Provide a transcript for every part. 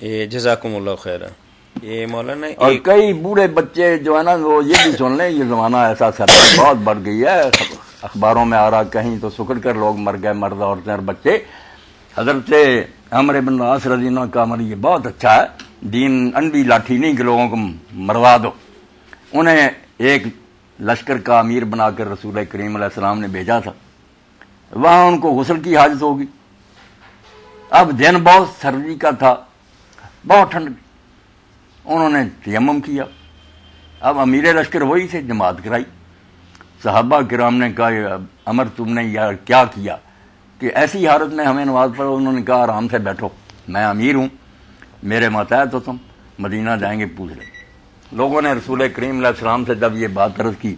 جزاکم اللہ خیر. یہ مولانا اور کئی بوڑھے بچے جو ہے نا وہ یہ بھی سن لیں یہ زمانہ ایسا سرحد بہت بڑھ گئی ہے. اخباروں میں آ رہا کہیں تو سکڑ کر لوگ مر گئے، مرد عورتیں اور بچے. حضرت عمرو بن العاص رضی اللہ عنہ کا عمل یہ بہت اچھا ہے. دین انڈی لاٹھی نہیں کہ لوگوں کو مروا دو. انہیں ایک لشکر کا امیر بنا کر رسول کریم علیہ السلام نے بھیجا تھا. وہاں ان کو غسل کی حاجت ہوگی. اب دن بہت سردی کا تھا، بہت ٹھنڈ. انہوں نے تیمم کیا. اب امیر لشکر وہی سے جماعت کرائی. صحابہ کرام نے کہا عمر تم نے یار کیا کیا کہ ایسی حالت میں ہمیں نماز پڑھو. انہوں نے کہا آرام سے بیٹھو، میں امیر ہوں، میرے ماتحت ہو تم، مدینہ جائیں گے پوچھ لیں. لوگوں نے رسول کریم علیہ السلام سے جب یہ بات عرض کی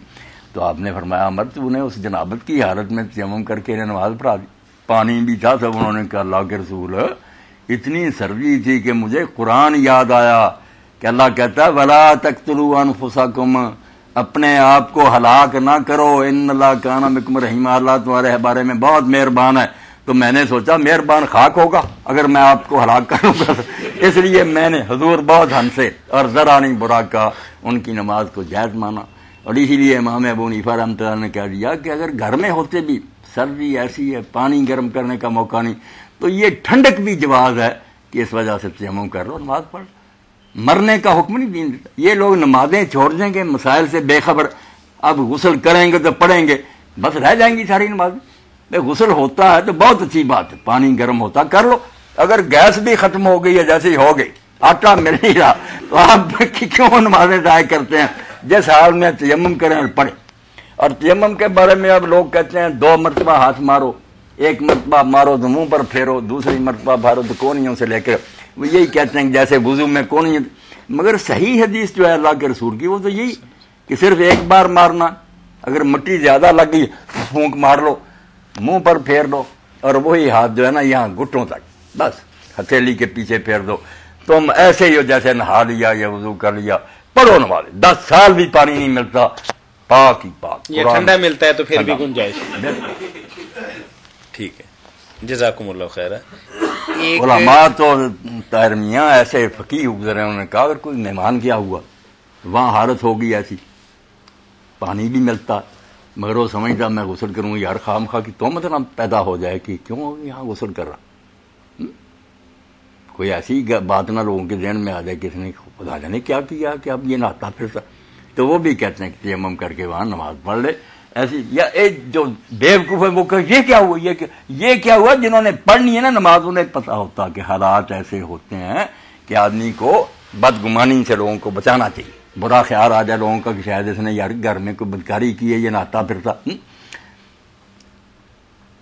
تو آپ نے فرمایا عمر تو انہیں اس جنابت کی حالت میں تیمم کر کے انہیں نماز پڑھا دی. پانی بھی تھا سب. انہوں نے کہا اللہ کے رسول اتنی سردی تھی کہ مجھے قرآن یاد آیا کہ اللہ کہتا ہے وَلَا تَقْتُلُوا أَنفُسَكُمْ، اپنے آپ کو ہلاک نہ کرو، ان اللہ کان بکم رحیم، اللہ تمہارے بارے میں بہت مہربان ہے. تو میں نے سوچا مہربان خاک ہوگا اگر میں آپ کو ہلاک کروں گا، اس لیے میں نے حضور بہت ہنسے اور ذرا نہیں برا کہا، ان کی نماز کو جائز مانا. اور اسی لیے امام ابو حنیفہ رحمۃ اللہ نے کہہ دیا کہ اگر گھر میں ہوتے بھی سردی ایسی ہے، پانی گرم کرنے کا موقع نہیں، تو یہ ٹھنڈک بھی جواز ہے کہ اس وجہ سے تیمم کر لو، نماز پڑھ. مرنے کا حکم نہیں دین دیتا. یہ لوگ نمازیں چھوڑ دیں گے مسائل سے بے خبر، اب غسل کریں گے تو پڑھیں گے، بس رہ جائیں گی ساری نمازیں. غسل ہوتا ہے تو بہت اچھی بات ہے، پانی گرم ہوتا کر لو. اگر گیس بھی ختم ہو گئی ہے جیسے ہی ہو گئی، آٹا مل نہیں رہا، تو آپ کیوں نمازیں ضائع کرتے ہیں؟ جس حال میں تیمم کریں اور پڑھیں. اور تیمم کے بارے میں اب لوگ کہتے ہیں 2 مرتبہ ہاتھ مارو، 1 مرتبہ مارو تو منہ پر پھیرو، دوسری مرتبہ بھارو تو کونیوں سے لے کر، وہ یہی کہتے ہیں کہ جیسے وضو میں کونی. مگر صحیح حدیث جو ہے اللہ کے رسول کی وہ تو یہی کہ صرف 1 بار مارنا. اگر مٹی زیادہ لگ گئی پھونک مار لو، منہ پر پھیر دو، اور وہی ہاتھ جو ہے نا یہاں گھٹنوں تک، بس ہتھیلی کے پیچھے پھیر دو. تم ایسے ہی ہو جیسے نہا لیا یا وضو کر لیا. پڑھو نماز. 10 سال بھی پانی نہیں ملتا، پاک ہی پاک. یہ ٹھنڈا ملتا ہے تو پھر بھی گنجائش. ٹھیک ہے، جزاکم اللہ خیر. علماء تو طاہر میاں ایسے فقیہ گزرے، انہوں نے کہا اگر کوئی مہمان کیا ہوا وہاں حالت ہوگی ایسی، پانی بھی ملتا مگر وہ سمجھتا میں غسل کروں یار خام خواہ کی تہمت نہ پیدا ہو جائے کہ کیوں یہاں غسل کر رہا. کوئی ایسی بات نہ لوگوں کے ذہن میں آ جائے کہ اس نے خدا جانے کیا کیا کہ اب یہ نہاتا پھرتا. تو وہ بھی کہتے ہیں کہ تیمم کر کے وہاں نماز پڑھ لے. ایسی یا ایک جو بیوقوف ہے وہ کہ یہ کیا ہوا، یہ کیا ہوا. جنہوں نے پڑھنی ہے نا نماز انہیں پتہ ہوتا کہ حالات ایسے ہوتے ہیں کہ آدمی کو بدگمانی سے لوگوں کو بچانا چاہیے. برا خیال آ جائے لوگوں کا کہ شاید اس نے یار گھر میں کوئی بدکاری کی ہے، یہ نہاتا پھرتا.